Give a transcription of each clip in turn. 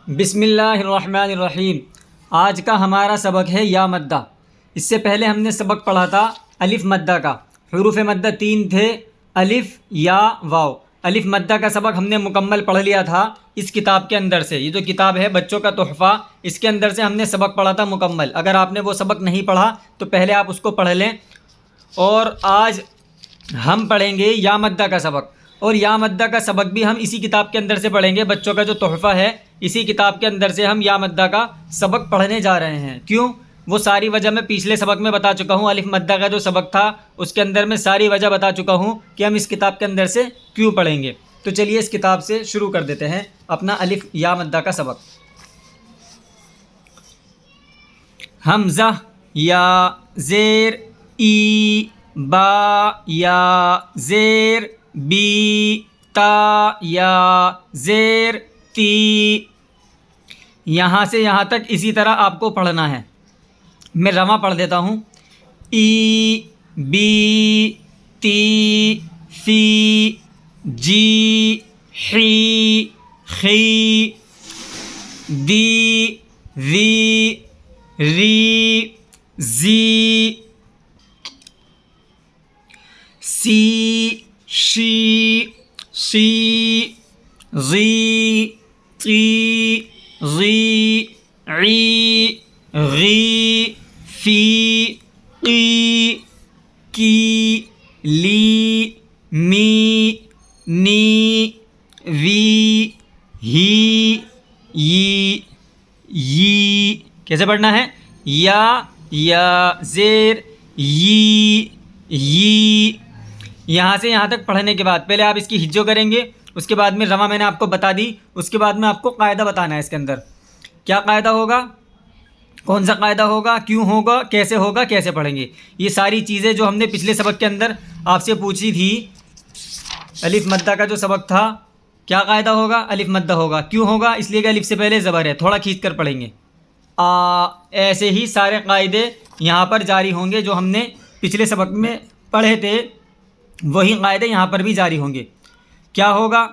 بسم اللہ الرحمن الرحیم۔ آج کا ہمارا سبق ہے یا مدہ۔ اس سے پہلے ہم نے سبق پڑھا تھا الف مدہ کا۔ حروف مدہ 3 تھے، الف، یا، واو۔ الف مدہ کا سبق ہم نے مکمل پڑھ لیا تھا اس کتاب کے اندر سے۔ یہ جو کتاب ہے بچوں کا تحفہ، اس کے اندر سے ہم نے سبق پڑھا تھا مکمل۔ اگر آپ نے وہ سبق نہیں پڑھا تو پہلے آپ اس کو پڑھ لیں۔ اور آج ہم پڑھیں گے یا مدہ کا سبق، اور یا مدہ کا سبق بھی ہم اسی کتاب کے اندر سے پڑھیں گے۔ بچوں کا جو تحفہ ہے اسی کتاب کے اندر سے ہم یا مدہ کا سبق پڑھنے جا رہے ہیں۔ کیوں؟ وہ ساری وجہ میں پچھلے سبق میں بتا چکا ہوں۔ الف مدہ کا جو سبق تھا اس کے اندر میں ساری وجہ بتا چکا ہوں کہ ہم اس کتاب کے اندر سے کیوں پڑھیں گے۔ تو چلیے اس کتاب سے شروع کر دیتے ہیں اپنا الف یا مدہ کا سبق۔ حمزہ، یا، زیر، ای، با، یا، زیر، بی، تا، یا، زیر، تی۔ یہاں سے یہاں تک اسی طرح آپ کو پڑھنا ہے۔ میں رواں پڑھ دیتا ہوں۔ ای، بی، تی، فی، جی، حی، خی، دی، ذی، ری، زی، سی، شی، سی، ضی، تی، ضی، عی، غی، فی، قی، کی، لی، می، نی، وی، ہی، ی، ی۔ کیسے پڑھنا ہے؟ یا، زیر، ی۔ یہاں سے یہاں تک پڑھنے کے بعد پہلے آپ اس کی ہجو کریں گے، اس کے بعد میں رواں میں نے آپ کو بتا دی، اس کے بعد میں آپ کو قاعدہ بتانا ہے اس کے اندر۔ کیا قاعدہ ہوگا؟ کون سا قاعدہ ہوگا؟ کیوں ہوگا؟ کیسے پڑھیں گے؟ یہ ساری چیزیں جو ہم نے پچھلے سبق کے اندر آپ سے پوچھی تھی۔ الف مدہ کا جو سبق تھا، کیا قاعدہ ہوگا؟ الف مدہ ہوگا۔ کیوں ہوگا؟ اس لیے کہ الف سے پہلے زبر ہے۔ تھوڑا کھینچ کر پڑھیں گے۔ ایسے ہی سارے قاعدے یہاں پر جاری ہوں گے جو ہم نے پچھلے سبق میں پڑھے تھے، وہی قاعدے یہاں پر بھی جاری ہوں گے۔ کیا ہوگا؟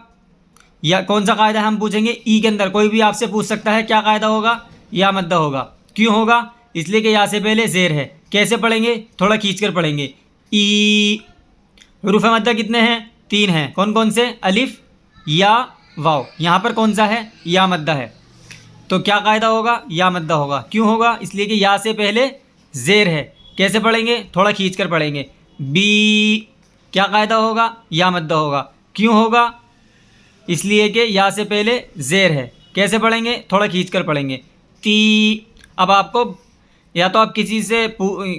یا کون سا قاعدہ ہم پوچھیں گے؟ ای کے اندر کوئی بھی آپ سے پوچھ سکتا ہے کیا قاعدہ ہوگا؟ یا مدہ ہوگا۔ کیوں ہوگا؟ اس لیے کہ یا سے پہلے زیر ہے۔ کیسے پڑھیں گے؟ تھوڑا کھینچ کر پڑھیں گے۔ ای۔ حروف مدہ کتنے ہیں؟ 3 ہیں۔ کون کون سے؟ الف، یا، واو۔ یہاں پر کون سا ہے؟ یا مدہ ہے۔ تو کیا قاعدہ ہوگا؟ یا مدہ ہوگا۔ کیوں ہوگا؟ اس لیے کہ یا سے پہلے زیر ہے۔ کیسے پڑھیں گے؟ تھوڑا کھینچ کر پڑھیں گے۔ بی۔ کیا قاعدہ ہوگا؟ یا مدہ ہوگا۔ کیوں ہوگا؟ اس لیے کہ یا سے پہلے زیر ہے۔ کیسے پڑھیں گے؟ تھوڑا کھینچ کر پڑھیں گے۔ تی۔ اب آپ کو یا تو آپ کسی سے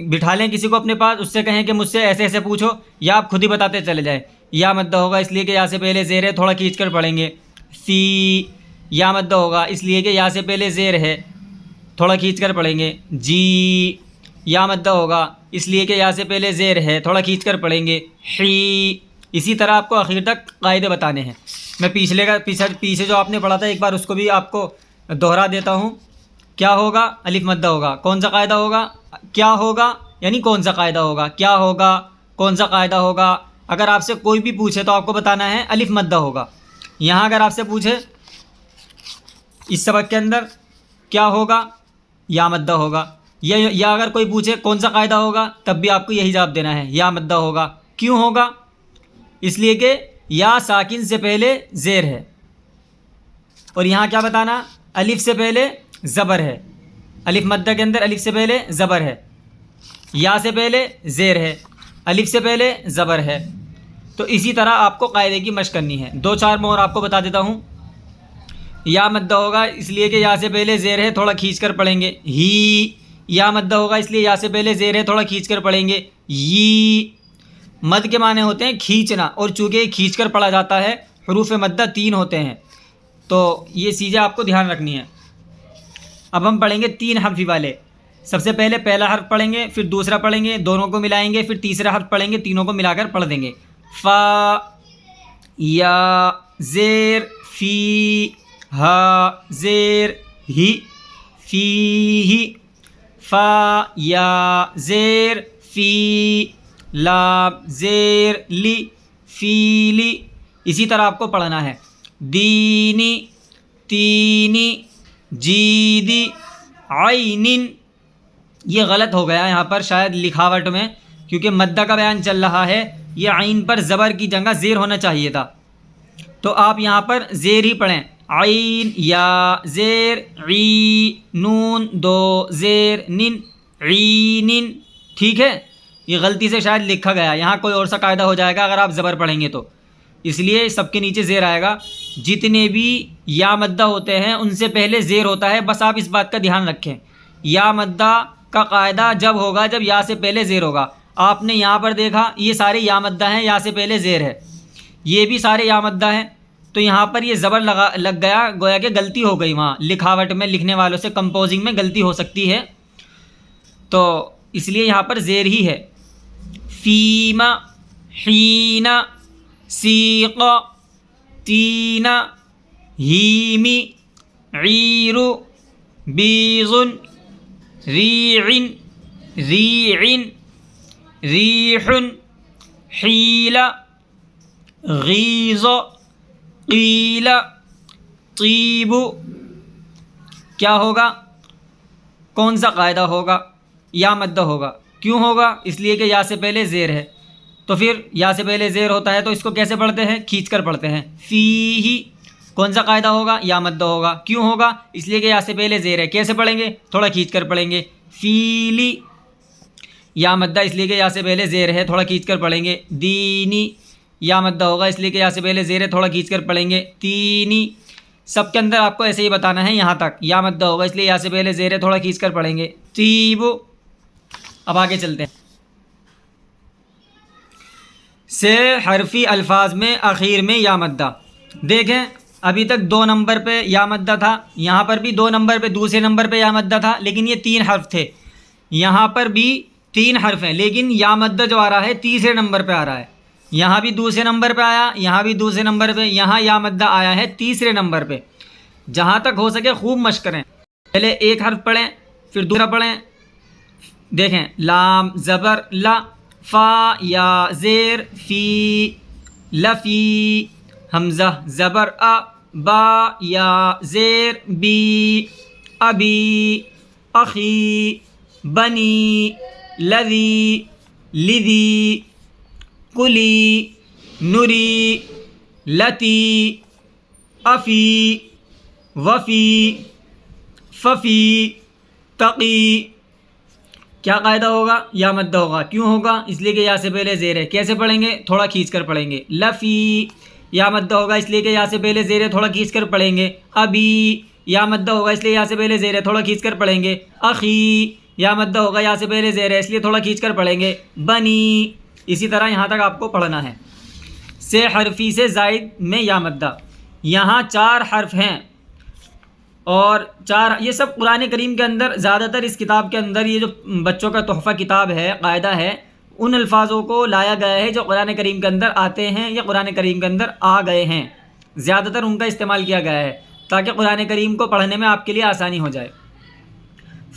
بٹھا لیں کسی کو اپنے پاس، اس سے کہیں کہ مجھ سے ایسے ایسے پوچھو، یا آپ خود ہی بتاتے چلے جائیں۔ یا مدہ ہوگا اس لیے کہ یا سے پہلے زیر ہے، تھوڑا کھینچ کر پڑھیں گے۔ سی۔ یا مدہ ہوگا اس لیے کہ یا سے پہلے زیر ہے، تھوڑا کھینچ کر پڑھیں گے۔ جی۔ یا مدہ ہوگا اس لیے کہ یا سے پہلے زیر ہے، تھوڑا کھینچ کر پڑھیں گے۔ حی۔ اسی طرح آپ کو آخر تک قاعدے بتانے ہیں۔ میں پیچھے جو آپ نے پڑھا تھا ایک بار اس کو بھی آپ کو دہرا دیتا ہوں۔ کیا ہوگا؟ الف مدہ ہوگا۔ کون سا قاعدہ ہوگا؟ کیا ہوگا یعنی کون سا قاعدہ ہوگا؟ کیا ہوگا؟ کون سا قاعدہ ہوگا؟ اگر آپ سے کوئی بھی پوچھے تو آپ کو بتانا ہے الف مدہ ہوگا۔ یہاں اگر آپ سے پوچھے اس سبق کے اندر کیا ہوگا؟ یا مدہ ہوگا۔ یا اگر کوئی پوچھے کون سا قاعدہ ہوگا، تب بھی آپ کو یہی جواب دینا ہے، یا مدہ ہوگا۔ کیوں ہوگا؟ اس لیے کہ یا ساکن سے پہلے زیر ہے، اور یہاں کیا بتانا؟ الف سے پہلے زبر ہے۔ الف مدہ کے اندر الف سے پہلے زبر ہے، یا سے پہلے زیر ہے، الف سے پہلے زبر ہے۔ تو اسی طرح آپ کو قاعدے کی مشق کرنی ہے۔ 2-4 مور آپ کو بتا دیتا ہوں۔ یا مدہ ہوگا اس لیے کہ یا سے پہلے زیر ہے، تھوڑا کھینچ کر پڑھیں گے۔ ہی۔ یا مدہ ہوگا اس لیے یا سے پہلے زیر ہے، تھوڑا کھینچ کر پڑھیں گے۔ ی۔ مد کے معنی ہوتے ہیں کھینچنا، اور چونکہ کھینچ کر پڑھا جاتا ہے، حروف مدہ 3 ہوتے ہیں، تو یہ چیزیں آپ کو دھیان رکھنی ہے۔ اب ہم پڑھیں گے 3 حرفی والے۔ سب سے پہلے پہلا حرف پڑھیں گے، پھر دوسرا پڑھیں گے، دونوں کو ملائیں گے، پھر تیسرا حرف پڑھیں گے، تینوں کو ملا کر پڑھ دیں گے۔ فا، یا، زیر، فی، ہا، زیر، ہی، فی، ہی، فا، یا، زیر، فی، لام، زیر، لی، فیلی۔ اسی طرح آپ کو پڑھنا ہے۔ دینی، تینی، جیدی عین. یہ غلط ہو گیا یہاں پر شاید لکھاوٹ میں، کیونکہ مدہ کا بیان چل رہا ہے. یہ عین پر زبر کی جگہ زیر ہونا چاہیے تھا، تو آپ یہاں پر زیر ہی پڑھیں. عین یا زیر عی نون دو زیر نن عینن. ٹھیک ہے، یہ غلطی سے شاید لکھا گیا، یہاں کوئی اور سا قاعدہ ہو جائے گا اگر آپ زبر پڑھیں گے تو، اس لیے سب کے نیچے زیر آئے گا. جتنے بھی یا مدہ ہوتے ہیں ان سے پہلے زیر ہوتا ہے، بس آپ اس بات کا دھیان رکھیں. یا مدہ کا قاعدہ جب ہوگا جب یا سے پہلے زیر ہوگا. آپ نے یہاں پر دیکھا یہ سارے یا مدہ ہیں، یا سے پہلے زیر ہے، یہ بھی سارے یا مدہ ہیں، تو یہاں پر یہ زبر لگ گیا، گویا کہ غلطی ہو گئی. وہاں لکھاوٹ میں لکھنے والوں سے کمپوزنگ میں غلطی ہو سکتی ہے، تو اس لیے یہاں پر زیر ہی ہے. فیما حین سیق تین ہیم عیر بیض ریع ریع ریح حیل غیظ قیل طیب. کیا ہوگا؟ کون سا قاعدہ ہوگا؟ یا مدہ ہوگا. کیوں ہوگا؟ اس لیے کہ یا سے پہلے زیر ہے، تو پھر یا سے پہلے زیر ہوتا ہے تو اس کو کیسے پڑھتے ہیں؟ کھینچ کر پڑھتے ہیں. فیہ کون سا قاعدہ ہوگا؟ یا مدہ ہوگا. کیوں ہوگا؟ اس لیے کہ یا سے پہلے زیر ہے. کیسے پڑھیں گے؟ تھوڑا کھینچ کر پڑھیں گے. فیلی یا مدہ اس لیے کہ یا سے پہلے زیر ہے، تھوڑا کھینچ کر پڑھیں گے. دینی یا مدہ ہوگا اس لیے کہ یا سے پہلے زیر ہے، تھوڑا کھینچ کر پڑھیں گے. تینی سب کے اندر آپ کو ایسے ہی بتانا ہے، یہاں تک یا مدہ ہوگا اس لیے یا سے پہلے زیر ہے، تھوڑا کھینچ کر پڑھیں گے. طیب. اب آگے چلتے ہیں. سے حرفی الفاظ میں اخیر میں یا مدہ. دیکھیں ابھی تک 2 نمبر پہ یا مدہ تھا، یہاں پر بھی 2 نمبر پہ دوسرے نمبر پہ یا مدہ تھا، لیکن یہ 3 حرف تھے. یہاں پر بھی 3 حرف ہیں، لیکن یا مدہ جو آ رہا ہے تیسرے نمبر پہ آ رہا ہے. یہاں بھی دوسرے نمبر پہ آیا، یہاں بھی دوسرے نمبر پہ، یہاں یا مدہ آیا ہے تیسرے نمبر پہ. جہاں تک ہو سکے خوب مشق کریں، پہلے ایک حرف پڑھیں پھر دوسرا پڑھیں. دیکھیں لام زبر لا، فا یا زیر فی لفی، حمزہ زبر ا، با یا زیر بی ابی، اخی بنی لذی لذی، قلی نری لتی افی وفی ففی تقی. کیا قاعدہ ہوگا؟ یا مدہ ہوگا. کیوں ہوگا؟ اس لیے کہ یا سے پہلے زیر ہے. کیسے پڑھیں گے؟ تھوڑا کھینچ کر پڑھیں گے. لفی یا مدہ ہوگا اس لیے کہ یا سے پہلے زیر ہے، تھوڑا کھینچ کر پڑھیں گے. ابی یا مدہ ہوگا اس لیے یا سے پہلے زیر ہے، تھوڑا کھینچ کر پڑھیں گے. اخی یا مدہ ہوگا یا سے پہلے زیر ہے اس لیے تھوڑا کھینچ کر پڑھیں گے. بنی. اسی طرح یہاں تک آپ کو پڑھنا ہے. سے حرفی سے زائد میں یا مدہ. یہاں 4 حرف ہیں، اور 4 یہ سب قرآن کریم کے اندر زیادہ تر اس کتاب کے اندر، یہ جو بچوں کا تحفہ کتاب ہے، قاعدہ ہے، ان الفاظوں کو لایا گیا ہے جو قرآن کریم کے اندر آتے ہیں یا قرآن کریم کے اندر آ گئے ہیں. زیادہ تر ان کا استعمال کیا گیا ہے تاکہ قرآن کریم کو پڑھنے میں آپ کے لیے آسانی ہو جائے.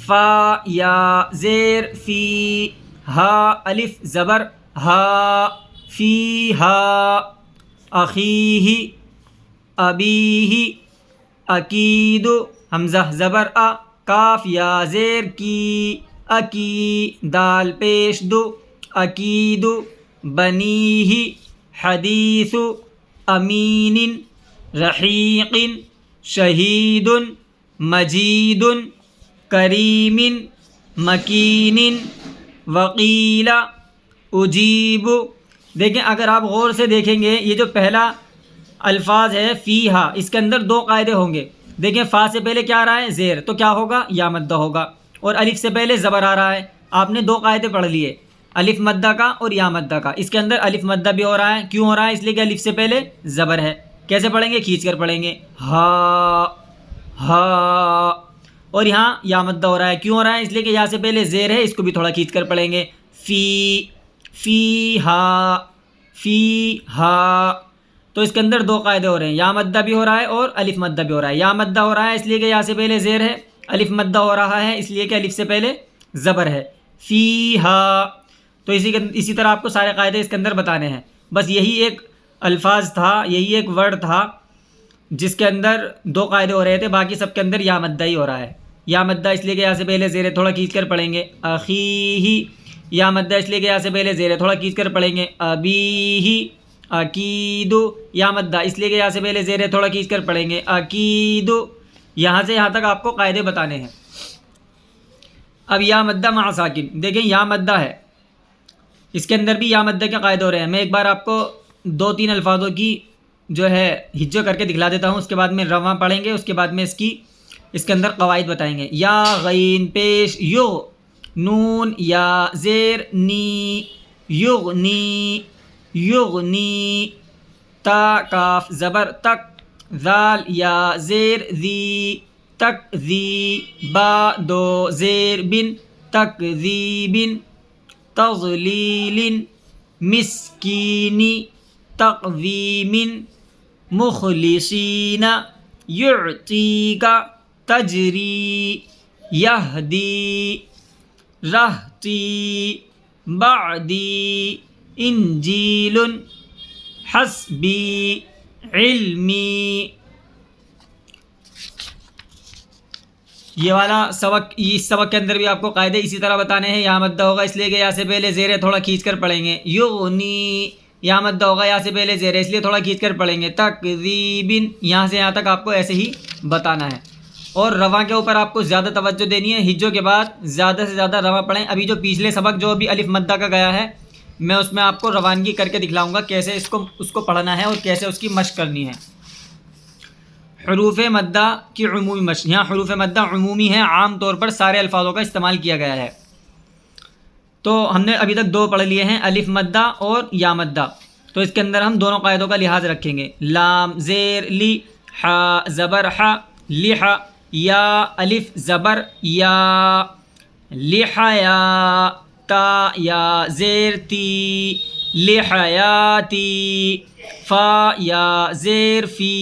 فا یا زیر فی، ہا الف زبر ہا، فی ہا، اخیہ ابیہ، اکید حمزہ زبر ا، کاف یا زیر کی اکی، دال پیش دو اکید، بنیہ حدیث، امین رحیق، شہید مجید، کریم مکین، وقیل اجیب. دیکھیں اگر آپ غور سے دیکھیں گے یہ جو پہلا الفاظ ہے فیہا، اس کے اندر 2 قاعدے ہوں گے. دیکھیں فا سے پہلے کیا آ رہا ہے؟ زیر، تو کیا ہوگا؟ یا مدہ ہوگا. اور الف سے پہلے زبر آ رہا ہے. آپ نے 2 قاعدے پڑھ لیے، الف مدہ کا اور یا مدہ کا. اس کے اندر الف مدہ بھی ہو رہا ہے. کیوں ہو رہا ہے؟ اس لیے کہ الف سے پہلے زبر ہے. کیسے پڑھیں گے؟ کھینچ کر پڑھیں گے. ہا ہا. اور یہاں یا مدہ ہو رہا ہے. کیوں ہو رہا ہے؟ اس لیے کہ یا سے پہلے زیر ہے، اس کو بھی تھوڑا کھینچ کر پڑھیں گے. فی فی ہا فی ہا. تو اس کے اندر 2 قاعدے ہو رہے ہیں، یا مدہ بھی ہو رہا ہے اور الف مدہ بھی ہو رہا ہے. یا مدہ ہو رہا ہے اس لیے کہ یا سے پہلے زیر ہے، الف مدہ ہو رہا ہے اس لیے کہ الف سے پہلے زبر ہے. فی ہا. تو اسی طرح آپ کو سارے قاعدے اس کے اندر بتانے ہیں. بس یہی ایک الفاظ تھا، یہی ایک ورڈ تھا جس کے اندر 2 قاعدے ہو رہے تھے، باقی سب کے اندر یا مدہ ہی ہو رہا ہے۔ یا مدہ اس لیے کہ یہاں سے پہلے زیر تھوڑا کھینچ کر پڑھیں گے اخیہی، یا مدہ اس لیے کہ یہاں سے پہلے زیر تھوڑا کھینچ کر پڑھیں گے ابیہی، اکیدو، یا مدہ اس لیے کہ یہاں سے پہلے زیر تھوڑا کھینچ کر پڑھیں گے اکیدو۔ یہاں سے یہاں تک آپ کو قاعدے بتانے ہیں۔ اب یا مدہ مع ساکن، دیکھیں یا مدہ ہے، اس کے اندر بھی یا مدہ کے قاعدے ہو رہے ہیں۔ میں ایک بار آپ کو 2-3 الفاظوں کی جو ہے ہجو کر کے دکھلا دیتا ہوں، اس کے بعد میں رواں پڑھیں گے، اس کے بعد میں اس کے اندر قواعد بتائیں گے۔ یا غین پیش یو، نون یا زیر نی، یغنی یغنی، تا کاف زبر تک، ذال یا زیر ذی، تک ذی، با دو زیر بن، تک ذی بن، تضلیل، مسکینی، تقویم، مخلصین، یعطیک، تجری، یہدی، رہتی، بعدی، انجیل، حسبی، علمی۔ یہ والا سبق، اس سبق کے اندر بھی آپ کو قاعدے اسی طرح بتانے ہیں۔ یا مدہ ہوگا اس لیے کہ یہاں سے پہلے زیر تھوڑا کھینچ کر پڑھیں گے یغنی، یا مدہ ہوگا یہاں سے پہلے زیر اس لیے تھوڑا کھینچ کر پڑھیں گے تکذیب، یہاں سے یہاں تک آپ کو ایسے ہی بتانا ہے۔ اور رواں کے اوپر آپ کو زیادہ توجہ دینی ہے، ہجوں کے بعد زیادہ سے زیادہ رواں پڑھیں۔ ابھی جو پچھلے سبق جو ابھی الف مدہ کا گیا ہے، میں اس میں آپ کو روانگی کر کے دکھلاؤں گا کیسے اس کو پڑھنا ہے اور کیسے اس کی مشق کرنی ہے۔ حروف مدہ کی عمومی مشق، یہاں حروف مدہ عمومی ہیں، عام طور پر سارے الفاظوں کا استعمال کیا گیا ہے۔ تو ہم نے ابھی تک 2 پڑھ لیے ہیں، الف مدہ اور یا مدہ۔ تو اس کے اندر ہم دونوں قاعدوں کا لحاظ رکھیں گے۔ لام زیر لی، حا زبر حا، لح، یا الف زبر یا، لحیا، تا یا زیر تی، لحیاتی، فا یا زیر فی،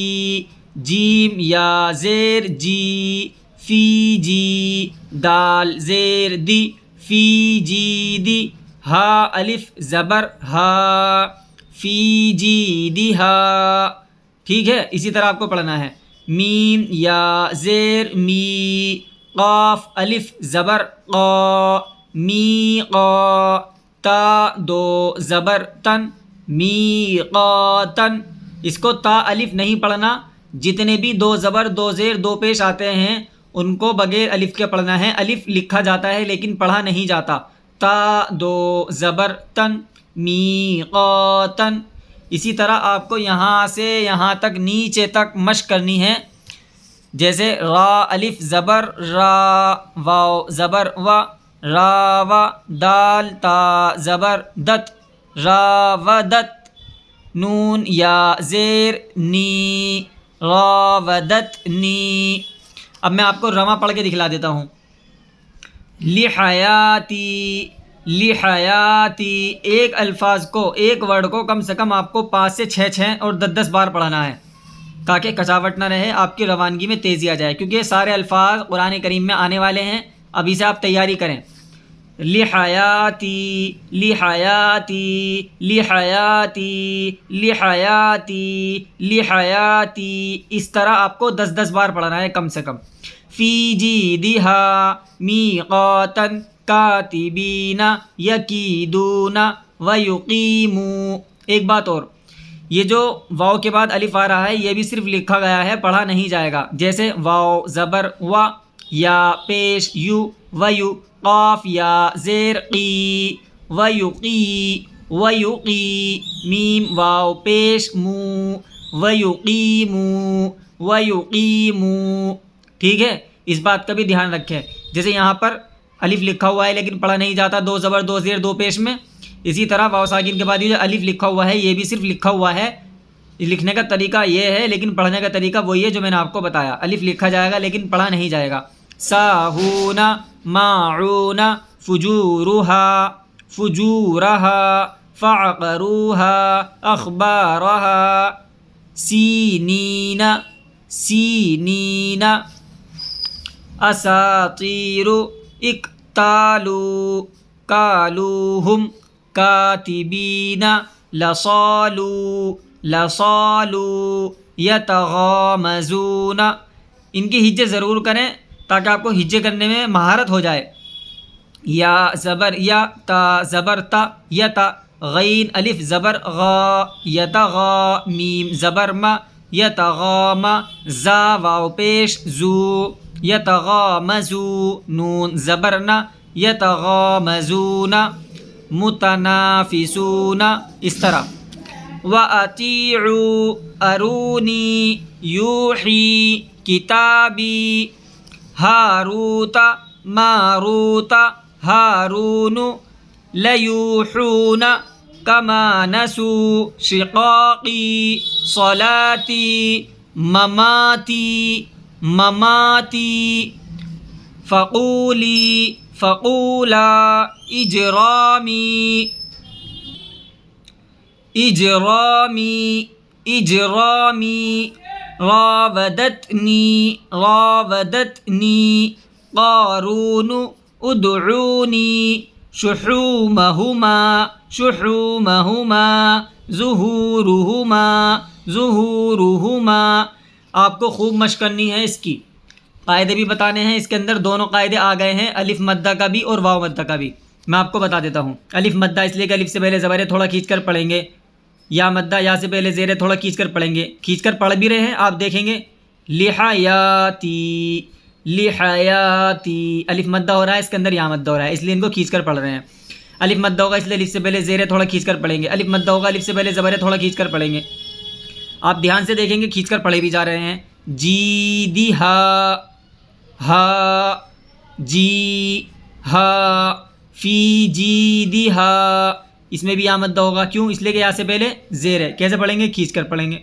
جیم یا زیر جی، فی جی، دال زیر دی، فی جی دی، ہا الف زبر ہا، فی جی دی ہا۔ ٹھیک ہے، اسی طرح آپ کو پڑھنا ہے۔ میم یا زیر می، قاف الف زبر قا، می قا، تا دو زبر تن، می قاتن۔ اس کو تا الف نہیں پڑھنا، جتنے بھی 2 زبر 2 زیر 2 پیش آتے ہیں ان کو بغیر الف کے پڑھنا ہے۔ الف لکھا جاتا ہے لیکن پڑھا نہیں جاتا۔ تا 2 زبر تن، می قاتن۔ اسی طرح آپ کو یہاں سے یہاں تک نیچے تک مشق کرنی ہے، جیسے را الف زبر را، واو زبر و، راوا، دال تا زبر دت، راودت، نون یا زیر نی، راودتنی۔ اب میں آپ کو رواں پڑھ کے دکھلا دیتا ہوں۔ لحیاتی، لحیاتی، ایک الفاظ کو، ایک ورڈ کو کم سے کم آپ کو 5 سے 6 اور 10 بار پڑھنا ہے، تاکہ کچاوٹ نہ رہے، آپ کی روانگی میں تیزی آ جائے، کیونکہ یہ سارے الفاظ قرآن کریم میں آنے والے ہیں۔ ابھی سے آپ تیاری کریں۔ لحیاتی، لحیاتی، لحیاتی، لحیاتی، لحیاتی، اس طرح آپ کو 10 بار پڑھنا ہے کم سے کم۔ فی جیدہا میقاتن، کاتبین یکیدون ویقیموا۔ ایک بات اور، یہ جو واو کے بعد الف آ رہا ہے یہ بھی صرف لکھا گیا ہے، پڑھا نہیں جائے گا۔ جیسے واو زبر و، یا پیش یو، ویو، قاف یا زیر قی، ویقی، ویقی، میم واو پیش مو، ویقیمو، ویقیمو۔ ٹھیک ہے، اس بات کا بھی دھیان رکھیں۔ جیسے یہاں پر الف لکھا ہوا ہے لیکن پڑھا نہیں جاتا، 2 زبر 2 زیر 2 پیش میں، اسی طرح واو ساکن کے بعد یہ جو الف لکھا ہوا ہے یہ بھی صرف لکھا ہوا ہے، لکھنے کا طریقہ یہ ہے، لیکن پڑھنے کا طریقہ وہی ہے جو میں نے آپ کو بتایا۔ الف لکھا جائے گا لیکن پڑھا نہیں جائے گا۔ ساہون، ماعون، فجورہا، فجورہا، فعقروہا، اخبارہا، سینین، سینین، اساطیر، اقتالوا، کالوہم، کاتبین، لصالوا، لصالوا، یتغامزون، ان کی ہجے ضرور کریں تاکہ آپ کو ہجے کرنے میں مہارت ہو جائے. یا زبر یا، تا زبر تا، یتا، غین الف زبر غا، یتغا، میم زبر ما، یتغاما، زا واو پیش زو، یتغامزو، نون زبر نا، یتغامزون، متنافسون، اس طرح. وَأَطِيعُوا أَرُونِي يُوحِي كِتَابِي هَارُوتَ مَارُوتَ هَارُونُ لَيُوحُونَ كَمَا نَسُوا شِقَاقِي صَلَاتِي مَمَاتِي مَمَاتِي فَقُولِي فَقُولَا إِجْرَامِي إجرامي إجرامي راودتني راودتني قارون ادعوني شحومهما شحومهما ظهورهما ظهورهما. آپ کو خوب مشق کرنی ہے اس کی. قاعدے بھی بتانے ہیں. اس کے اندر دونوں قاعدے آ گئے ہیں، الف مدہ کا بھی اور واو مدہ کا بھی. میں آپ کو بتا دیتا ہوں. الف مدہ اس لیے کہ الف سے پہلے زبر ہے، تھوڑا کھینچ کر پڑھیں گے. یا مدہ، یا سے پہلے زیر ہے، تھوڑا کھینچ کر پڑھیں گے. کھینچ کر پڑھ بھی رہے ہیں آپ دیکھیں گے. لحیاتی لحیاتی، الف مدہ ہو رہا ہے، اس کے اندر یا مدہ ہو رہا ہے، اس لیے ان کو کھینچ کر پڑھ رہے ہیں. الف مدہ ہوگا اس لیے الف سے پہلے زیر ہے، تھوڑا کھینچ کر پڑھیں گے. الف مدہ ہوگا، الف سے پہلے زبر ہے، تھوڑا کھینچ کر پڑھیں گے. آپ دھیان سے دیکھیں گے، کھینچ کر پڑھے بھی جا رہے ہیں. جی دی ہا، ہا جی ہا، فی جی دی ہا، اس میں بھی یا مدہ ہوگا. کیوں؟ اس لیے کہ یا سے پہلے زیر ہے. کیسے پڑھیں گے؟ کھینچ کر پڑھیں گے.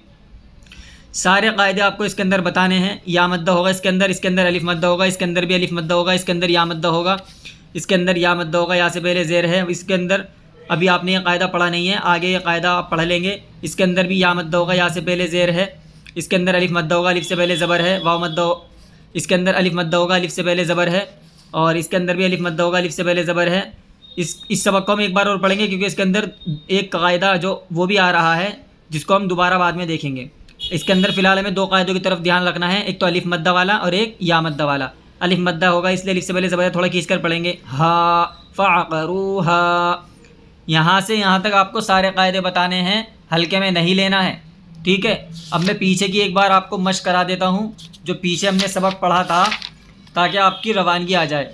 سارے قاعدے آپ کو اس کے اندر بتانے ہیں. یا مدہ ہوگا اس کے اندر الف مدہ ہوگا، اس کے اندر بھی الف مدہ ہوگا، اس کے اندر یا مدہ ہوگا، اس کے اندر یا مدہ ہوگا، یا سے پہلے زیر ہے. اس کے اندر ابھی آپ نے یہ قاعدہ پڑھا نہیں ہے، آگے یہ قاعدہ آپ پڑھ لیں گے. اس کے اندر بھی یا مدہ ہوگا، یا سے پہلے زیر ہے. اس کے اندر الف مدہ ہوگا، الف سے پہلے زبر ہے. واو مدہ اس کے اندر الف مدہ ہوگا، الف سے پہلے زبر ہے. اور اس کے اندر بھی الف مدہ ہوگا، الف سے پہلے زبر ہے. اس سبق کو ہم ایک بار اور پڑھیں گے کیونکہ اس کے اندر ایک قاعدہ جو وہ بھی آ رہا ہے جس کو ہم دوبارہ بعد میں دیکھیں گے. اس کے اندر فی الحال ہمیں دو قاعدوں کی طرف دھیان رکھنا ہے، ایک تو الف مدہ والا اور ایک یا مدہ والا. الف مدہ ہوگا اس لیے الف سے پہلے زبر تھوڑا کھینچ کر پڑھیں گے. ہا فعقروہا. یہاں سے یہاں تک آپ کو سارے قاعدے بتانے ہیں، ہلکے میں نہیں لینا ہے. ٹھیک ہے. اب میں پیچھے کی ایک بار آپ کو مشق کرا دیتا ہوں جو پیچھے ہم نے سبق پڑھا تھا تاکہ آپ کی روانگی آ جائے.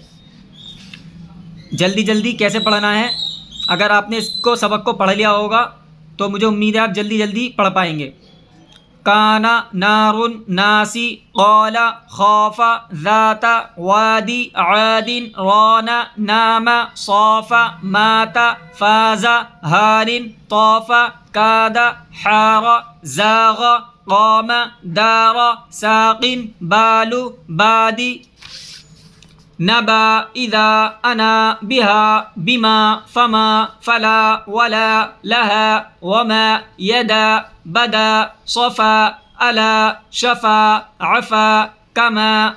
جلدی جلدی کیسے پڑھنا ہے؟ اگر آپ نے اس کو سبق کو پڑھ لیا ہوگا تو مجھے امید ہے آپ جلدی جلدی پڑھ پائیں گے. کانا نار ناسی قال خاف ذات وادی عاد ران نام صاف مات فاز ہار طاف کاد حار زاغ قام دار ساق بال بادی نبا اذا انا بها بما فما فلا ولا لها وما يدا بدا صفا الا شفا عفا كما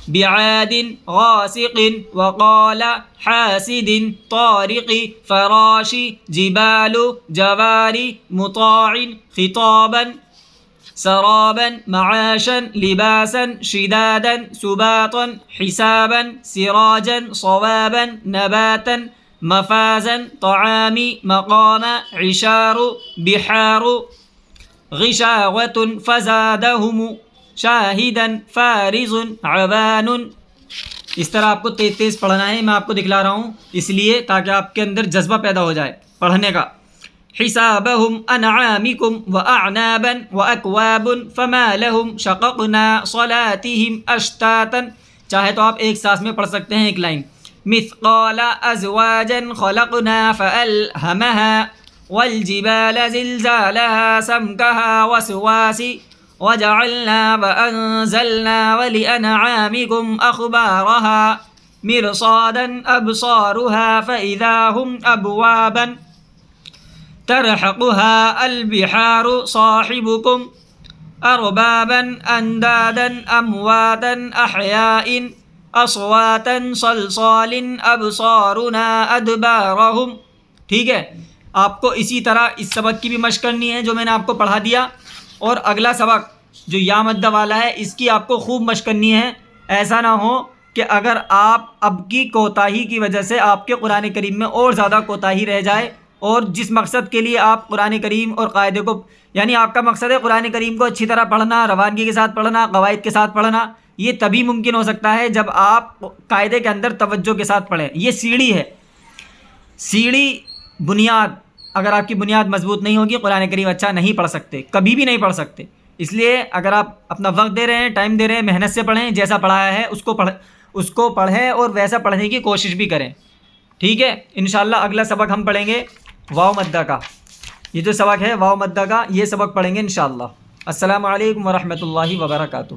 بعاد غاسق وقال حاسد طارق فراش جبال جوار مطاع خطابا سرابا معاشا لباسا شدادا سباطا حسابا سراجا صوابا نباتا مفازا طعام مقام عشار بحار غشاوة فزادهم شاہدا فارز عوان. اس طرح آپ کو تیز تیز پڑھنا ہے. میں آپ کو دکھلا رہا ہوں اس لیے تاکہ آپ کے اندر جذبہ پیدا ہو جائے پڑھنے کا. حسابهم انعامكم واعنابا واكواب فما لهم شققنا صلاتهم اشتاتا. چاہے تو آپ ایک سانس میں پڑھ سکتے ہیں ایک لائن. مثقال ازواجا خلقنا فالهمها والجبال زلزالها سمكها وسواس وجعلنا وانزلنا ولانعامكم اخبارها مرصادا ابصارها فاذا هم ابوابا ترحقها البحار صاحبكم اربابا اندادا امواتا احياء اصواتا صلصال ابصارنا ادبارهم. ٹھیک ہے. آپ کو اسی طرح اس سبق کی بھی مشق کرنی ہے جو میں نے آپ کو پڑھا دیا. اور اگلا سبق جو یا مدہ والا ہے اس کی آپ کو خوب مشق کرنی ہے. ایسا نہ ہو کہ اگر آپ اب کی کوتاہی کی وجہ سے آپ کے قرآن کریم میں اور زیادہ کوتاہی رہ جائے، اور جس مقصد کے لیے آپ قرآن کریم اور قاعدے کو، یعنی آپ کا مقصد ہے قرآن کریم کو اچھی طرح پڑھنا، روانگی کے ساتھ پڑھنا، قواعد کے ساتھ پڑھنا، یہ تبھی ممکن ہو سکتا ہے جب آپ قاعدے کے اندر توجہ کے ساتھ پڑھیں. یہ سیڑھی ہے، سیڑھی بنیاد. اگر آپ کی بنیاد مضبوط نہیں ہوگی قرآن کریم اچھا نہیں پڑھ سکتے، کبھی بھی نہیں پڑھ سکتے. اس لیے اگر آپ اپنا وقت دے رہے ہیں، ٹائم دے رہے ہیں، محنت سے پڑھیں، جیسا پڑھایا ہے اس کو پڑھیں اور ویسا پڑھنے کی کوشش بھی کریں. ٹھیک ہے. انشاءاللہ اگلا سبق ہم پڑھیں گے واو مدہ کا. یہ جو سبق ہے واو مدہ کا، یہ سبق پڑھیں گے انشاءاللہ. السلام علیکم ورحمۃ اللہ وبرکاتہ.